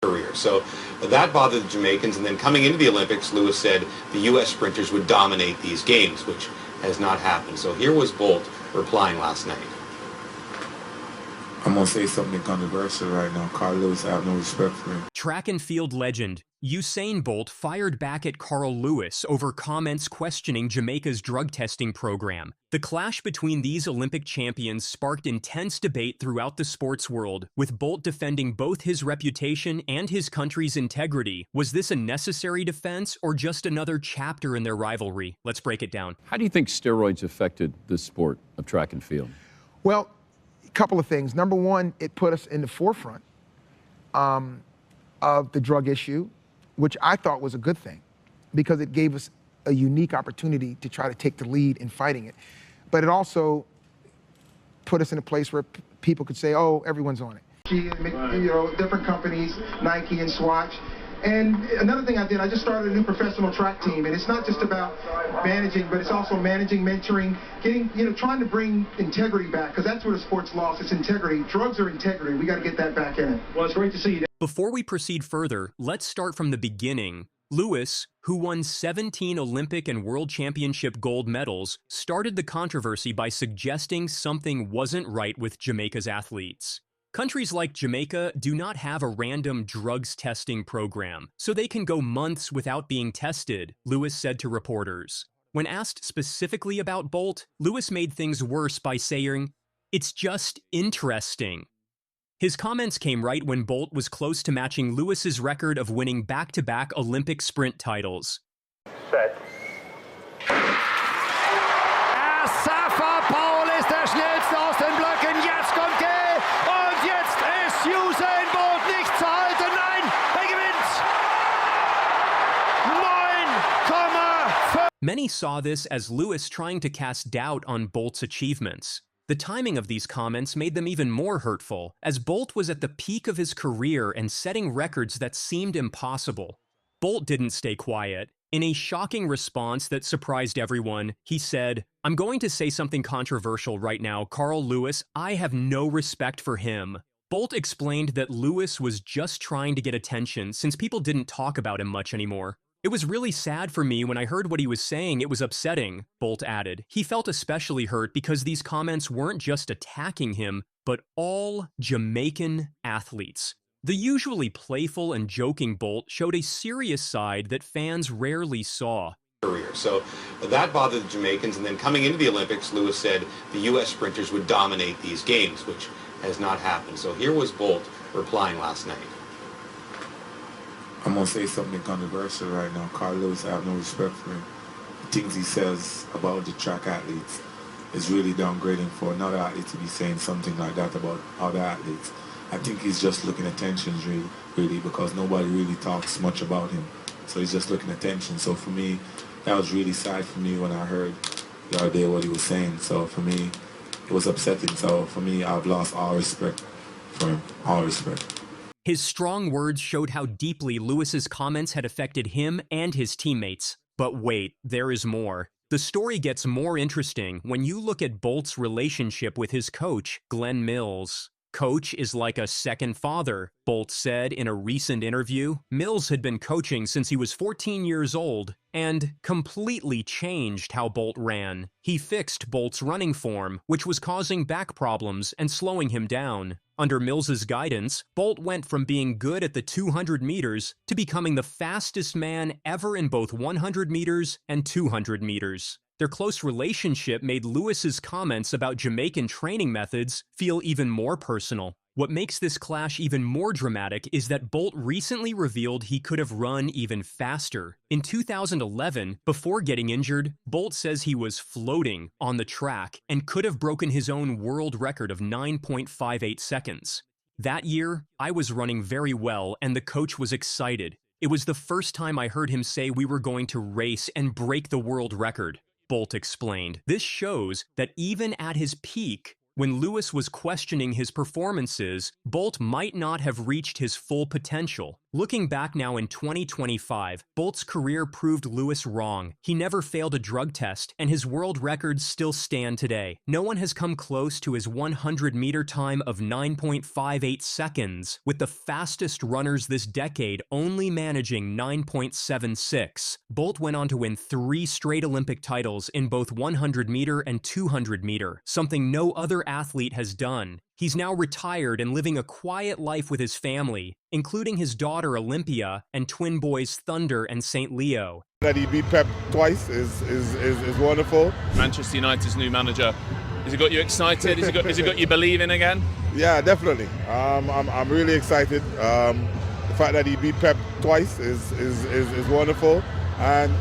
career. So that bothered the Jamaicans, and then coming into the Olympics, Lewis said the U.S. sprinters would dominate these games, which has not happened. So here was Bolt replying last night. I'm going to say something controversial right now. Carl Lewis, I have no respect for him. Track and field legend Usain Bolt fired back at Carl Lewis over comments questioning Jamaica's drug testing program. The clash between these Olympic champions sparked intense debate throughout the sports world, with Bolt defending both his reputation and his country's integrity. Was this a necessary defense or just another chapter in their rivalry? Let's break it down. How do you think steroids affected the sport of track and field? Well, couple of things. Number one, it put us in the forefront of the drug issue, which I thought was a good thing because it gave us a unique opportunity to try to take the lead in fighting it. But it also put us in a place where people could say, oh, everyone's on it. Different companies, Nike and Swatch. And another thing I did, I just started a new professional track team, and it's not just about managing, but it's also managing, mentoring, getting, trying to bring integrity back, because that's what a sport's lost. It's integrity. Drugs are integrity. We got to get that back in it. Well, it's great to see you. Before we proceed further, let's start from the beginning. Lewis, who won 17 Olympic and World Championship gold medals, started the controversy by suggesting something wasn't right with Jamaica's athletes. Countries like Jamaica do not have a random drugs testing program, so they can go months without being tested, Lewis said to reporters. When asked specifically about Bolt, Lewis made things worse by saying, "It's just interesting." His comments came right when Bolt was close to matching Lewis's record of winning back-to-back Olympic sprint titles. Set. Paul ist der schnellste aus den Blöcken. Jetzt kommt er. Und jetzt ist Usain Bolt nicht zu halten. Nein, er gewinnt. 9,5. Many saw this as Lewis trying to cast doubt on Bolt's achievements. The timing of these comments made them even more hurtful, as Bolt was at the peak of his career and setting records that seemed impossible. Bolt didn't stay quiet. In a shocking response that surprised everyone, he said, "I'm going to say something controversial right now, Carl Lewis. I have no respect for him." Bolt explained that Lewis was just trying to get attention since people didn't talk about him much anymore. "It was really sad for me when I heard what he was saying. It was upsetting," Bolt added. He felt especially hurt because these comments weren't just attacking him, but all Jamaican athletes. The usually playful and joking Bolt showed a serious side that fans rarely saw. So that bothered the Jamaicans, and then coming into the Olympics, Lewis said the U.S. sprinters would dominate these games, which has not happened. So here was Bolt replying last night. I'm going to say something controversial right now. Carl Lewis, I have no respect for him. The things he says about the track athletes is really downgrading for another athlete to be saying something like that about other athletes. I think he's just looking at attention, really, because nobody really talks much about him. So he's just looking at attention. So for me, that was really sad for me when I heard the other day what he was saying. So for me, it was upsetting. So for me, I've lost all respect for him, all respect. His strong words showed how deeply Lewis's comments had affected him and his teammates. But wait, there is more. The story gets more interesting when you look at Bolt's relationship with his coach, Glenn Mills. "Coach is like a second father," Bolt said in a recent interview. Mills had been coaching since he was 14 years old and completely changed how Bolt ran. He fixed Bolt's running form, which was causing back problems and slowing him down. Under Mills's guidance, Bolt went from being good at the 200 meters to becoming the fastest man ever in both 100 meters and 200 meters. Their close relationship made Lewis's comments about Jamaican training methods feel even more personal. What makes this clash even more dramatic is that Bolt recently revealed he could have run even faster. In 2011, before getting injured, Bolt says he was floating on the track and could have broken his own world record of 9.58 seconds. "That year, I was running very well and the coach was excited. It was the first time I heard him say we were going to race and break the world record," Bolt explained. This shows that even at his peak, when Lewis was questioning his performances, Bolt might not have reached his full potential. Looking back now in 2025, Bolt's career proved Lewis wrong. He never failed a drug test, and his world records still stand today. No one has come close to his 100-meter time of 9.58 seconds, with the fastest runners this decade only managing 9.76. Bolt went on to win 3 straight Olympic titles in both 100-meter and 200-meter, something no other athlete has done. He's now retired and living a quiet life with his family, including his daughter Olympia and twin boys Thunder and St. Leo. That he beat Pep twice is wonderful. Manchester United's new manager, has it got you excited? Has it got you believing again? Yeah, definitely. I'm really excited. The fact that he beat Pep twice is wonderful. And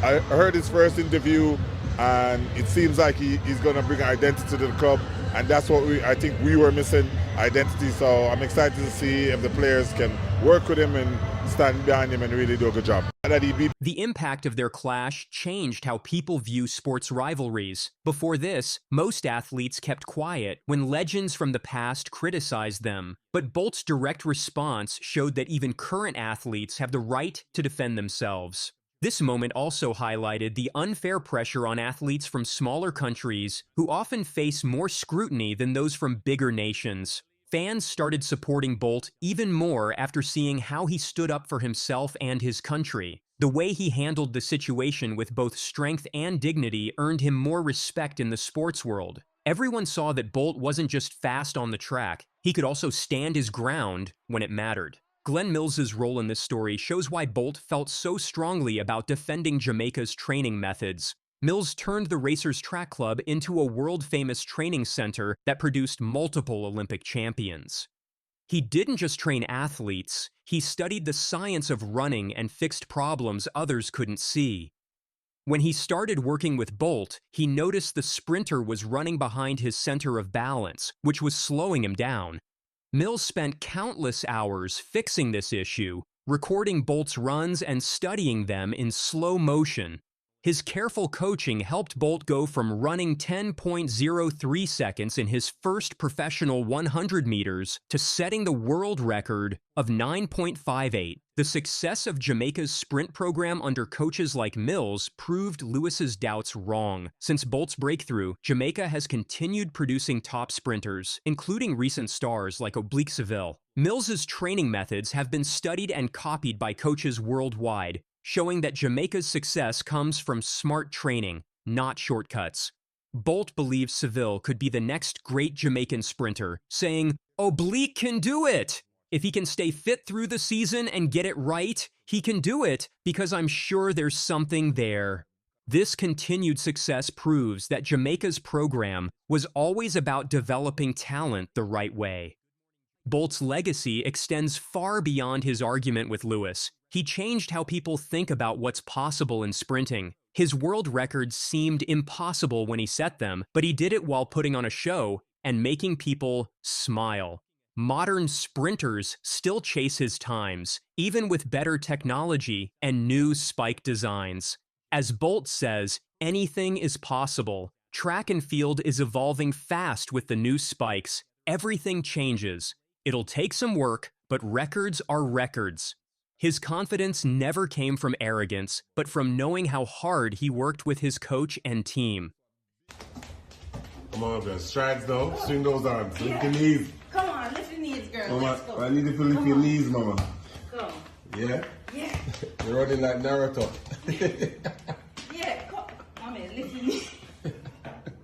I heard his first interview, and it seems like he's going to bring identity to the club. And that's what I think we were missing, identity. So I'm excited to see if the players can work with him and stand behind him and really do a good job. The impact of their clash changed how people view sports rivalries. Before this, most athletes kept quiet when legends from the past criticized them. But Bolt's direct response showed that even current athletes have the right to defend themselves. This moment also highlighted the unfair pressure on athletes from smaller countries who often face more scrutiny than those from bigger nations. Fans started supporting Bolt even more after seeing how he stood up for himself and his country. The way he handled the situation with both strength and dignity earned him more respect in the sports world. Everyone saw that Bolt wasn't just fast on the track, he could also stand his ground when it mattered. Glenn Mills's role in this story shows why Bolt felt so strongly about defending Jamaica's training methods. Mills turned the Racers Track Club into a world-famous training center that produced multiple Olympic champions. He didn't just train athletes, he studied the science of running and fixed problems others couldn't see. When he started working with Bolt, he noticed the sprinter was running behind his center of balance, which was slowing him down. Mills spent countless hours fixing this issue, recording Bolt's runs and studying them in slow motion. His careful coaching helped Bolt go from running 10.03 seconds in his first professional 100 meters to setting the world record of 9.58. The success of Jamaica's sprint program under coaches like Mills proved Lewis's doubts wrong. Since Bolt's breakthrough, Jamaica has continued producing top sprinters, including recent stars like Oblique Seville. Mills's training methods have been studied and copied by coaches worldwide, showing that Jamaica's success comes from smart training, not shortcuts. Bolt believes Seville could be the next great Jamaican sprinter, saying, "Oblique can do it! If he can stay fit through the season and get it right, he can do it because I'm sure there's something there." This continued success proves that Jamaica's program was always about developing talent the right way. Bolt's legacy extends far beyond his argument with Lewis. He changed how people think about what's possible in sprinting. His world records seemed impossible when he set them, but he did it while putting on a show and making people smile. Modern sprinters still chase his times, even with better technology and new spike designs. As Bolt says, anything is possible. Track and field is evolving fast with the new spikes. Everything changes. It'll take some work, but records are records. His confidence never came from arrogance, but from knowing how hard he worked with his coach and team. Come on, girl. Strides though. Swing those arms. Lift your knees. Come on, lift your knees, girl. Mama, Let's go. I need you to lift your knees, mama. Go. Yeah? Yeah. You're running like Naruto. Yeah, come. Mommy, lift your knees.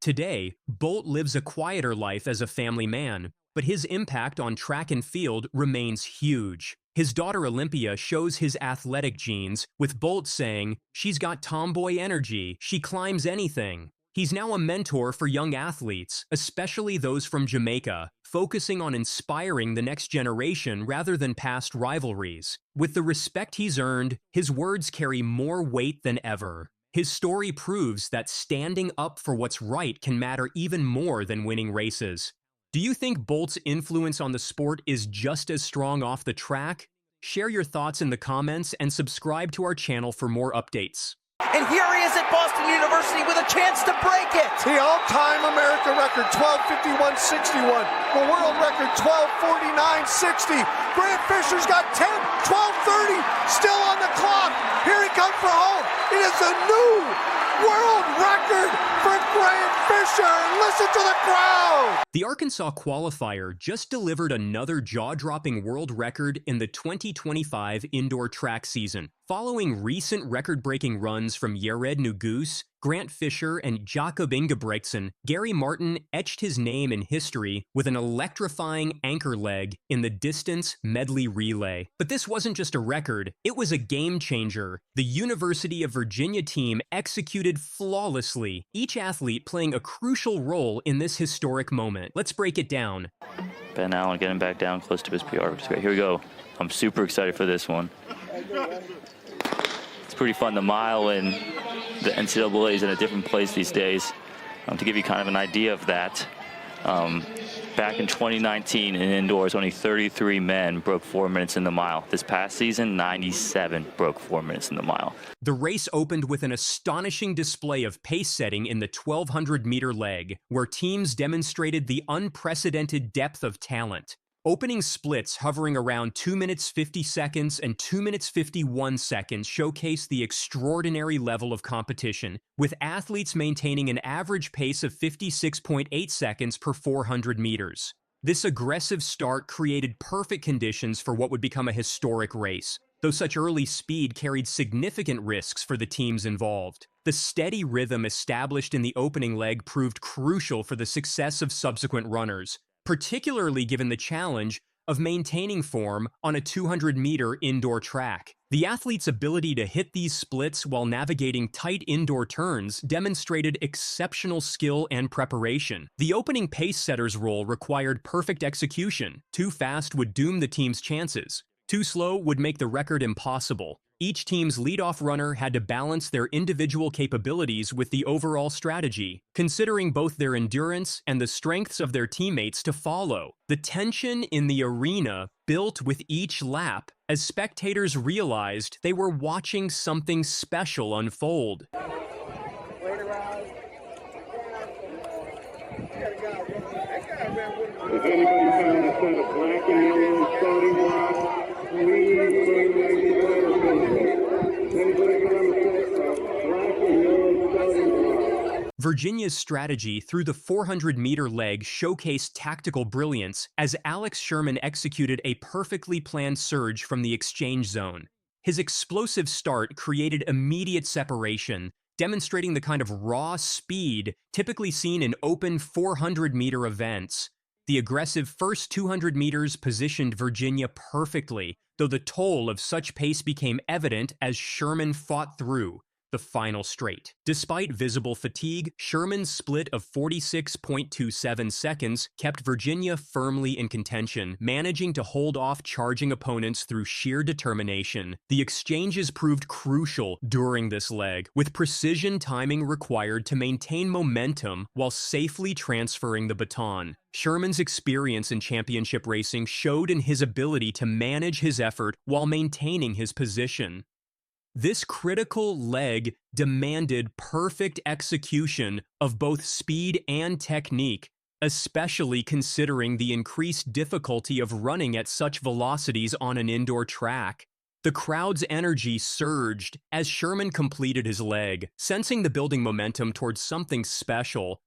Today, Bolt lives a quieter life as a family man, but his impact on track and field remains huge. His daughter Olympia shows his athletic genes, with Bolt saying, "She's got tomboy energy, she climbs anything." He's now a mentor for young athletes, especially those from Jamaica, focusing on inspiring the next generation rather than past rivalries. With the respect he's earned, his words carry more weight than ever. His story proves that standing up for what's right can matter even more than winning races. Do you think Bolt's influence on the sport is just as strong off the track? Share your thoughts in the comments and subscribe to our channel for more updates. And here he is at Boston University with a chance to break it. The all-time America record, 12:51.61. The world record, 12:49.60. Grant Fisher's got 10, 12, 30 still on the clock. Here he comes for home. It is a new world record for Grant Fisher. Listen to the crowd. The Arkansas qualifier just delivered another jaw-dropping world record in the 2025 indoor track season. Following recent record-breaking runs from Jared Nugus, Grant Fisher, and Jakob Ingebrigtsen, Gary Martin etched his name in history with an electrifying anchor leg in the distance medley relay. But this wasn't just a record, it was a game changer. The University of Virginia team executed flawlessly, each athlete playing a crucial role in this historic moment. Let's break it down. Ben Allen getting back down close to his PR, which is great. Here we go. I'm super excited for this one. It's pretty fun. The mile and the NCAA is in a different place these days. To give you kind of an idea of that, back in 2019 in indoors, only 33 men broke 4 minutes in the mile. This past season, 97 broke 4 minutes in the mile. The race opened with an astonishing display of pace setting in the 1,200-meter leg, where teams demonstrated the unprecedented depth of talent. Opening splits hovering around 2 minutes 50 seconds and 2 minutes 51 seconds showcase the extraordinary level of competition, with athletes maintaining an average pace of 56.8 seconds per 400 meters. This aggressive start created perfect conditions for what would become a historic race, though such early speed carried significant risks for the teams involved. The steady rhythm established in the opening leg proved crucial for the success of subsequent runners, particularly given the challenge of maintaining form on a 200-meter indoor track. The athlete's ability to hit these splits while navigating tight indoor turns demonstrated exceptional skill and preparation. The opening pace setter's role required perfect execution. Too fast would doom the team's chances. Too slow would make the record impossible. Each team's leadoff runner had to balance their individual capabilities with the overall strategy, considering both their endurance and the strengths of their teammates to follow. The tension in the arena built with each lap as spectators realized they were watching something special unfold. If anybody found a set of black and yellow starting blocks, please bring them together. Anybody found a set of black and yellow starting blocks? Virginia's strategy through the 400-meter leg showcased tactical brilliance as Alex Sherman executed a perfectly planned surge from the exchange zone. His explosive start created immediate separation, demonstrating the kind of raw speed typically seen in open 400-meter events. The aggressive first 200 meters positioned Virginia perfectly, though the toll of such pace became evident as Sherman fought through the final straight. Despite visible fatigue, Sherman's split of 46.27 seconds kept Virginia firmly in contention, managing to hold off charging opponents through sheer determination. The exchanges proved crucial during this leg, with precision timing required to maintain momentum while safely transferring the baton. Sherman's experience in championship racing showed in his ability to manage his effort while maintaining his position. This critical leg demanded perfect execution of both speed and technique, especially considering the increased difficulty of running at such velocities on an indoor track. The crowd's energy surged as Sherman completed his leg, sensing the building momentum towards something special.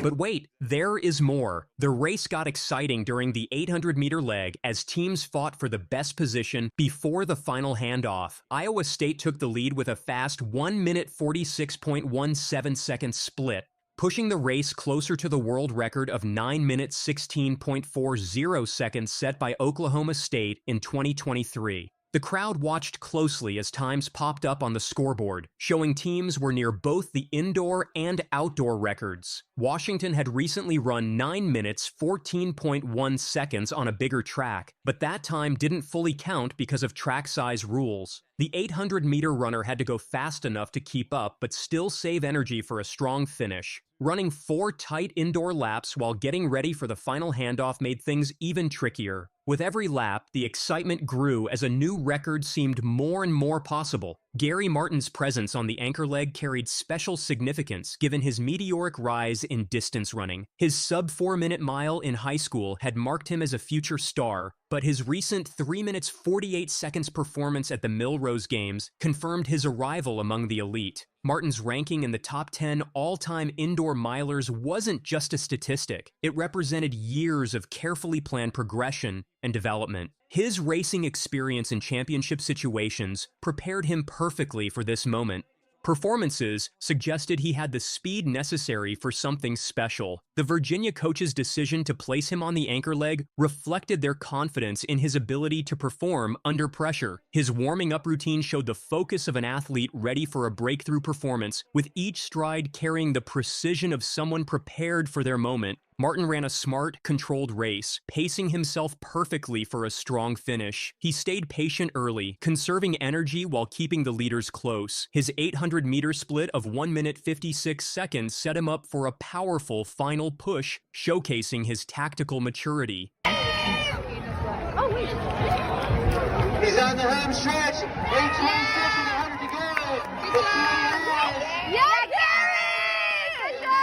But wait, there is more. The race got exciting during the 800-meter leg as teams fought for the best position before the final handoff. Iowa State took the lead with a fast 1 minute 46.17 second split, pushing the race closer to the world record of 9 minutes 16.40 seconds set by Oklahoma State in 2023. The crowd watched closely as times popped up on the scoreboard, showing teams were near both the indoor and outdoor records. Washington had recently run 9 minutes 14.1 seconds on a bigger track, but that time didn't fully count because of track size rules. The 800-meter runner had to go fast enough to keep up but still save energy for a strong finish. Running 4 tight indoor laps while getting ready for the final handoff made things even trickier. With every lap, the excitement grew as a new record seemed more and more possible. Gary Martin's presence on the anchor leg carried special significance given his meteoric rise in distance running. His sub-4-minute mile in high school had marked him as a future star, but his recent 3 minutes 48 seconds performance at the Millrose Games confirmed his arrival among the elite. Martin's ranking in the top 10 all-time indoor milers wasn't just a statistic. It represented years of carefully planned progression and development. His racing experience in championship situations prepared him perfectly for this moment. Performances suggested he had the speed necessary for something special. The Virginia coach's decision to place him on the anchor leg reflected their confidence in his ability to perform under pressure. His warming-up routine showed the focus of an athlete ready for a breakthrough performance, with each stride carrying the precision of someone prepared for their moment. Martin ran a smart, controlled race, pacing himself perfectly for a strong finish. He stayed patient early, conserving energy while keeping the leaders close. His 800-meter split of 1 minute 56 seconds set him up for a powerful final push, showcasing his tactical maturity. He's on the home stretch. 8:26 and 100 to go. Yeah, Gary! Good job!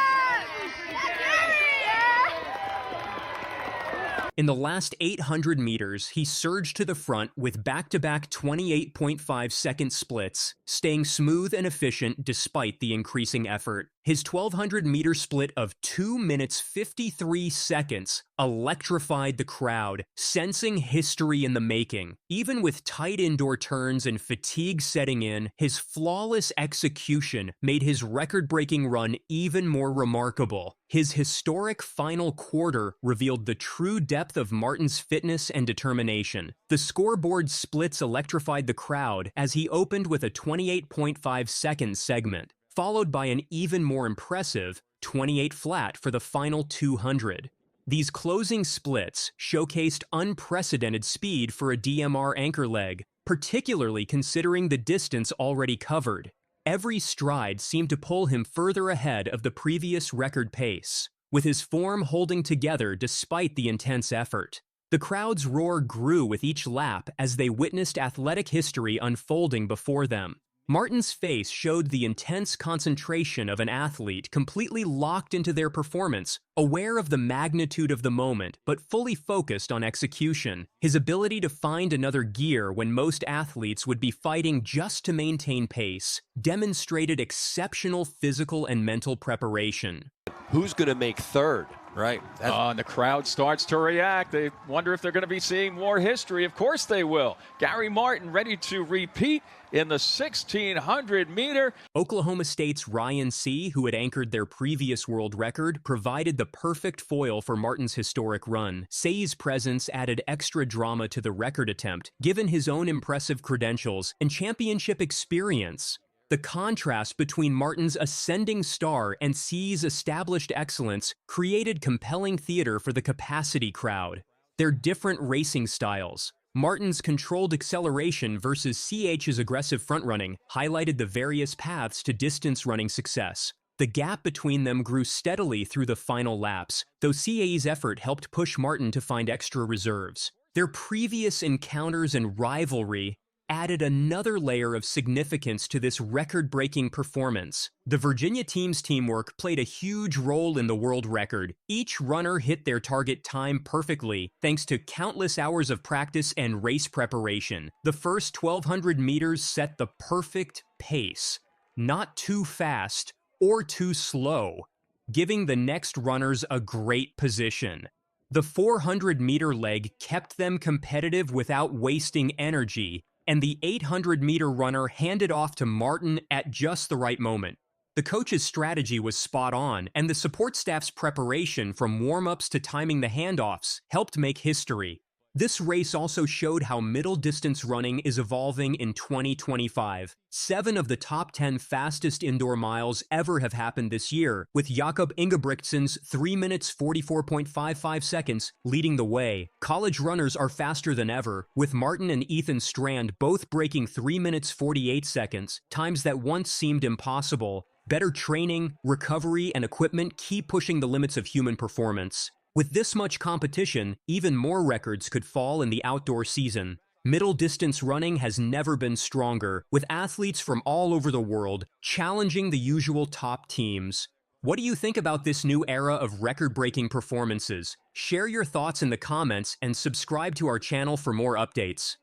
In the last 800 meters, he surged to the front with back-to-back 28.5-second splits, staying smooth and efficient despite the increasing effort. His 1,200-meter split of 2 minutes 53 seconds electrified the crowd, sensing history in the making. Even with tight indoor turns and fatigue setting in, his flawless execution made his record-breaking run even more remarkable. His historic final quarter revealed the true depth of Martin's fitness and determination. The scoreboard splits electrified the crowd as he opened with a 28.5-second segment, followed by an even more impressive 28 flat for the final 200. These closing splits showcased unprecedented speed for a DMR anchor leg, particularly considering the distance already covered. Every stride seemed to pull him further ahead of the previous record pace, with his form holding together despite the intense effort. The crowd's roar grew with each lap as they witnessed athletic history unfolding before them. Martin's face showed the intense concentration of an athlete completely locked into their performance, aware of the magnitude of the moment, but fully focused on execution. His ability to find another gear when most athletes would be fighting just to maintain pace demonstrated exceptional physical and mental preparation. Who's going to make third? Right. And the crowd starts to react. They wonder if they're going to be seeing more history. Of course they will. Gary Martin ready to repeat in the 1,600-meter. Oklahoma State's Ryan C., who had anchored their previous world record, provided the perfect foil for Martin's historic run. C's presence added extra drama to the record attempt, given his own impressive credentials and championship experience. The contrast between Martin's ascending star and C's established excellence created compelling theater for the capacity crowd. Their different racing styles, Martin's controlled acceleration versus CH's aggressive front-running, highlighted the various paths to distance running success. The gap between them grew steadily through the final laps, though CAE's effort helped push Martin to find extra reserves. Their previous encounters and rivalry added another layer of significance to this record-breaking performance. The Virginia team's teamwork played a huge role in the world record. Each runner hit their target time perfectly, thanks to countless hours of practice and race preparation. The first 1,200 meters set the perfect pace, not too fast or too slow, giving the next runners a great position. The 400-meter leg kept them competitive without wasting energy, and the 800-meter runner handed off to Martin at just the right moment. The coach's strategy was spot on, and the support staff's preparation from warm-ups to timing the handoffs helped make history. This race also showed how middle distance running is evolving in 2025. 7 of the top 10 fastest indoor miles ever have happened this year, with Jakob Ingebrigtsen's 3 minutes 44.55 seconds leading the way. College runners are faster than ever, with Martin and Ethan Strand both breaking 3 minutes 48 seconds, times that once seemed impossible. Better training, recovery, and equipment keep pushing the limits of human performance. With this much competition, even more records could fall in the outdoor season. Middle distance running has never been stronger, with athletes from all over the world challenging the usual top teams. What do you think about this new era of record-breaking performances? Share your thoughts in the comments and subscribe to our channel for more updates.